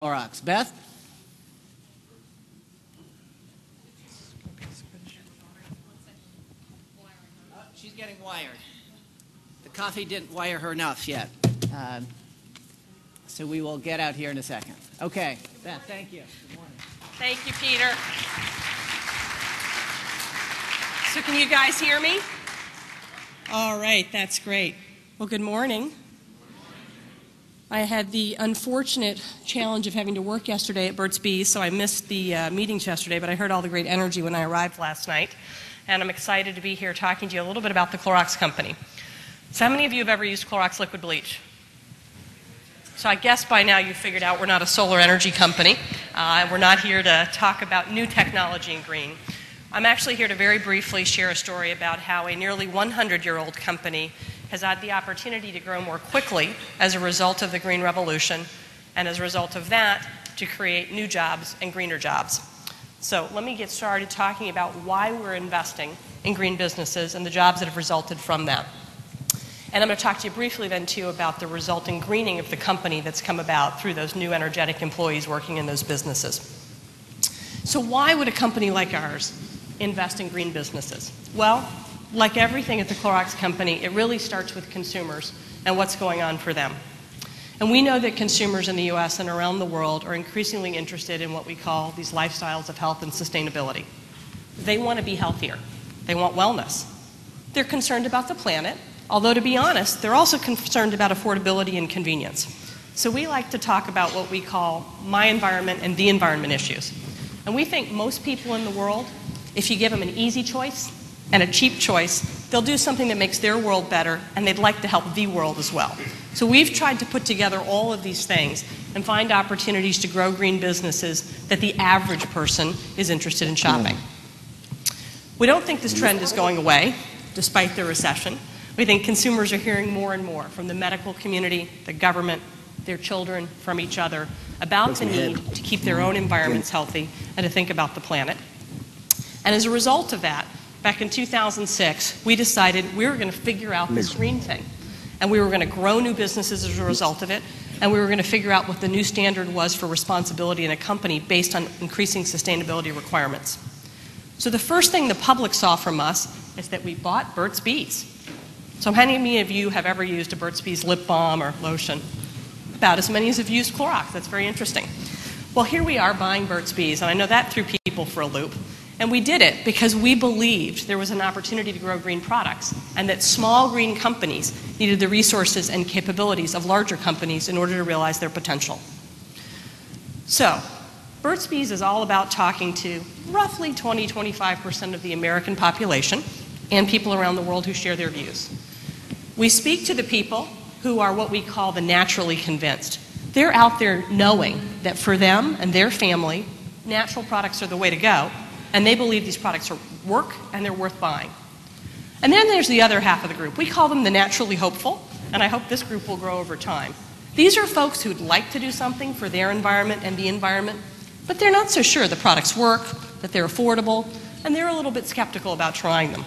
Clorox. Beth? She's getting wired. The coffee didn't wire her enough yet. So we will get out here in a second. Okay, Beth, thank you. Good morning. Thank you, Peter. So can you guys hear me? All right, that's great. Well, good morning. I had the unfortunate challenge of having to work yesterday at Burt's Bees, so I missed the meetings yesterday, but I heard all the great energy when I arrived last night, and I'm excited to be here talking to you a little bit about the Clorox company. So how many of you have ever used Clorox liquid bleach? So I guess by now you've figured out we're not a solar energy company. We're not here to talk about new technology in green. I'm actually here to very briefly share a story about how a nearly 100-year-old company has had the opportunity to grow more quickly as a result of the green revolution, and as a result of that, to create new jobs and greener jobs. So let me get started talking about why we're investing in green businesses and the jobs that have resulted from that. And I'm going to talk to you briefly then, too, about the resulting greening of the company that's come about through those new energetic employees working in those businesses. So why would a company like ours invest in green businesses? Well, like everything at the Clorox company, it really starts with consumers and what's going on for them. And we know that consumers in the U.S. and around the world are increasingly interested in what we call these lifestyles of health and sustainability. They want to be healthier. They want wellness. They're concerned about the planet, although to be honest, they're also concerned about affordability and convenience. So we like to talk about what we call my environment and the environment issues. And we think most people in the world, if you give them an easy choice and a cheap choice, they'll do something that makes their world better, and they'd like to help the world as well. So we've tried to put together all of these things and find opportunities to grow green businesses that the average person is interested in shopping. We don't think this trend is going away, despite the recession. We think consumers are hearing more and more from the medical community, the government, their children, from each other, about the need to keep their own environments healthy and to think about the planet. And as a result of that, back in 2006, we decided we were going to figure out this green thing. And we were going to grow new businesses as a result of it, and we were going to figure out what the new standard was for responsibility in a company based on increasing sustainability requirements. So the first thing the public saw from us is that we bought Burt's Bees. So how many of you have ever used a Burt's Bees lip balm or lotion? About as many as have used Clorox. That's very interesting. Well, here we are buying Burt's Bees, and I know that threw people for a loop. And we did it because we believed there was an opportunity to grow green products, and that small green companies needed the resources and capabilities of larger companies in order to realize their potential. So, Burt's Bees is all about talking to roughly 20–25% of the American population and people around the world who share their views. We speak to the people who are what we call the naturally convinced. They're out there knowing that for them and their family, natural products are the way to go, and they believe these products work and they're worth buying. And then there's the other half of the group. We call them the naturally hopeful, and I hope this group will grow over time. These are folks who'd like to do something for their environment and the environment, but they're not so sure the products work, that they're affordable, and they're a little bit skeptical about trying them.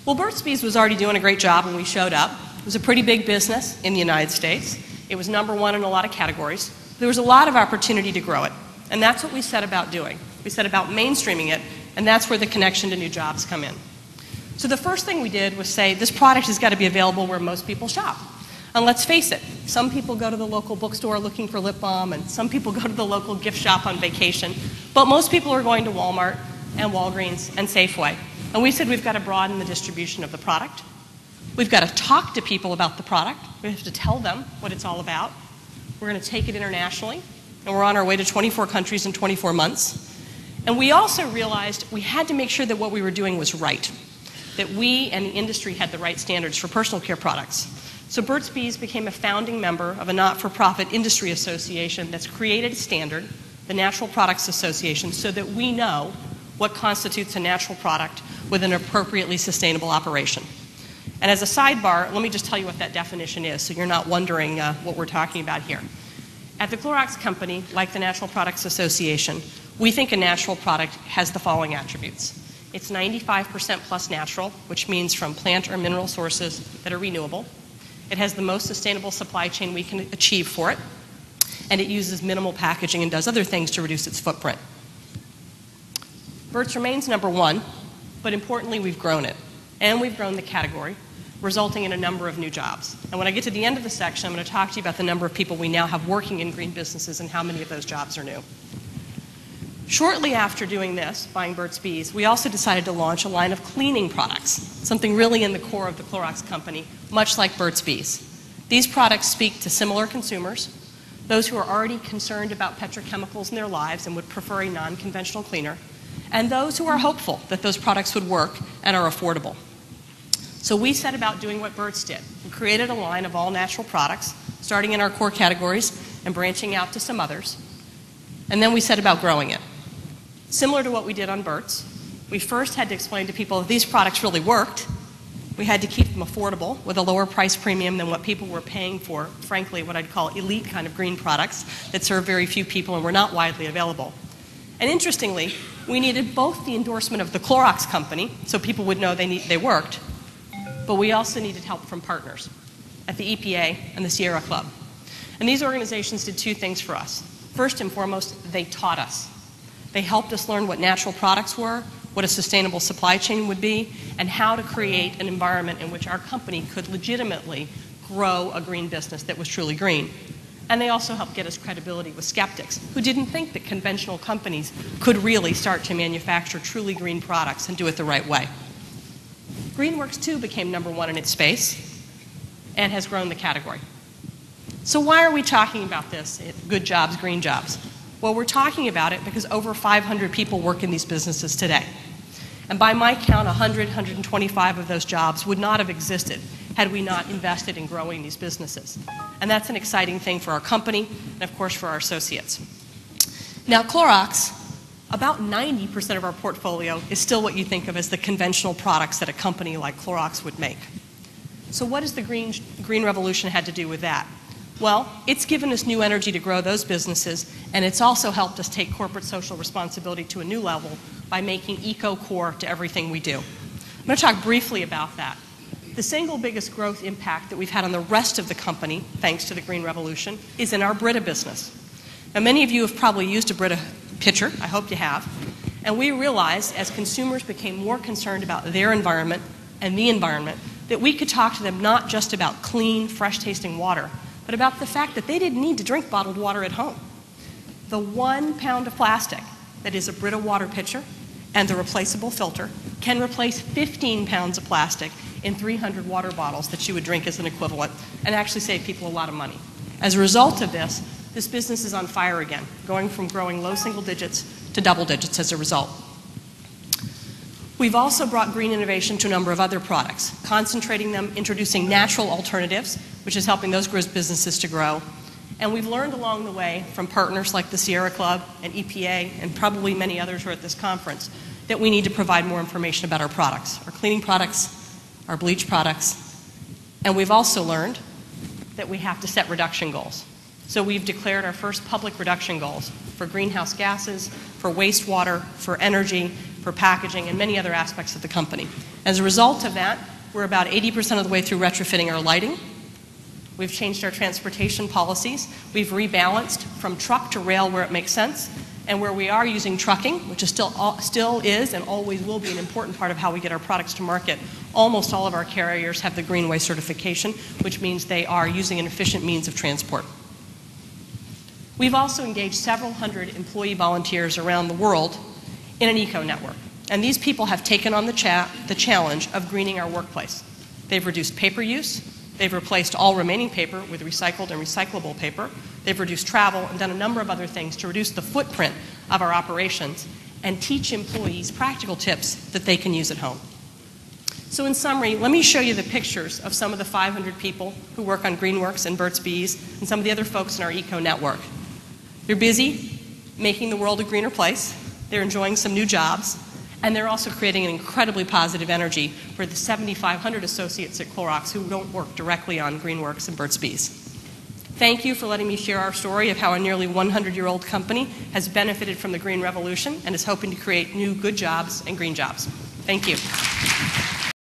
Well, Burt's Bees was already doing a great job when we showed up. It was a pretty big business in the United States. It was #1 in a lot of categories. There was a lot of opportunity to grow it, and that's what we set about doing. We set about mainstreaming it, and that's where the connection to new jobs come in. So the first thing we did was say, this product has got to be available where most people shop. And let's face it, some people go to the local bookstore looking for lip balm, and some people go to the local gift shop on vacation, but most people are going to Walmart and Walgreens and Safeway. And we said we've got to broaden the distribution of the product. We've got to talk to people about the product. We have to tell them what it's all about. We're going to take it internationally, and we're on our way to 24 countries in 24 months. And we also realized we had to make sure that what we were doing was right, that we and the industry had the right standards for personal care products. So Burt's Bees became a founding member of a not-for-profit industry association that's created a standard, the Natural Products Association, so that we know what constitutes a natural product with an appropriately sustainable operation. And as a sidebar, let me just tell you what that definition is, so you're not wondering what we're talking about here. At the Clorox company, like the Natural Products Association, we think a natural product has the following attributes. It's 95% plus natural, which means from plant or mineral sources that are renewable. It has the most sustainable supply chain we can achieve for it. and it uses minimal packaging and does other things to reduce its footprint. Burt's remains number one, but importantly, we've grown it, and we've grown the category, resulting in a number of new jobs. And when I get to the end of the section, I'm going to talk to you about the number of people we now have working in green businesses and how many of those jobs are new. Shortly after doing this, buying Burt's Bees, we also decided to launch a line of cleaning products, something really in the core of the Clorox company, much like Burt's Bees. These products speak to similar consumers, those who are already concerned about petrochemicals in their lives and would prefer a non-conventional cleaner, and those who are hopeful that those products would work and are affordable. So we set about doing what Burt's did. We created a line of all-natural products, starting in our core categories and branching out to some others, and then we set about growing it. Similar to what we did on Burt's, we first had to explain to people that these products really worked. We had to keep them affordable with a lower price premium than what people were paying for, frankly, what I'd call elite kind of green products that serve very few people and were not widely available. And interestingly, we needed both the endorsement of the Clorox company, so people would know they worked, but we also needed help from partners at the EPA and the Sierra Club. And these organizations did two things for us. First and foremost, they taught us. They helped us learn what natural products were, what a sustainable supply chain would be, and how to create an environment in which our company could legitimately grow a green business that was truly green. And they also helped get us credibility with skeptics who didn't think that conventional companies could really start to manufacture truly green products and do it the right way. Greenworks, too, became number one in its space and has grown the category. So why are we talking about this, good jobs, green jobs? Well, we're talking about it because over 500 people work in these businesses today. And by my count, 100, 125 of those jobs would not have existed had we not invested in growing these businesses. And that's an exciting thing for our company and, of course, for our associates. Now, Clorox, about 90% of our portfolio is still what you think of as the conventional products that a company like Clorox would make. So what has the green revolution had to do with that? Well, it's given us new energy to grow those businesses, and it's also helped us take corporate social responsibility to a new level by making eco-core to everything we do. I'm going to talk briefly about that. The single biggest growth impact that we've had on the rest of the company, thanks to the Green Revolution, is in our Brita business. Now, many of you have probably used a Brita pitcher. I hope you have. And we realized, as consumers became more concerned about their environment and the environment, that we could talk to them not just about clean, fresh-tasting water, but about the fact that they didn't need to drink bottled water at home. The 1 pound of plastic that is a Brita water pitcher and the replaceable filter can replace 15 pounds of plastic in 300 water bottles that you would drink as an equivalent and actually save people a lot of money. As a result of this, this business is on fire again, going from growing low single digits to double digits as a result. We've also brought green innovation to a number of other products, concentrating them, introducing natural alternatives, which is helping those businesses to grow. And we've learned along the way from partners like the Sierra Club and EPA and probably many others who are at this conference that we need to provide more information about our products, our cleaning products, our bleach products. And we've also learned that we have to set reduction goals. So we've declared our first public reduction goals for greenhouse gases, for wastewater, for energy, for packaging, and many other aspects of the company. As a result of that, we're about 80% of the way through retrofitting our lighting. We've changed our transportation policies. We've rebalanced from truck to rail where it makes sense, and where we are using trucking, which is still is and always will be an important part of how we get our products to market. Almost all of our carriers have the Greenway certification, which means they are using an efficient means of transport. We've also engaged several hundred employee volunteers around the world in an eco-network. And these people have taken on the challenge of greening our workplace. They've reduced paper use. They've replaced all remaining paper with recycled and recyclable paper. They've reduced travel and done a number of other things to reduce the footprint of our operations and teach employees practical tips that they can use at home. So in summary, let me show you the pictures of some of the 500 people who work on Greenworks and Burt's Bees and some of the other folks in our eco-network. They're busy making the world a greener place. They're enjoying some new jobs. And they're also creating an incredibly positive energy for the 7,500 associates at Clorox who don't work directly on Greenworks and Burt's Bees. Thank you for letting me share our story of how a nearly 100-year-old company has benefited from the Green Revolution and is hoping to create new good jobs and green jobs. Thank you.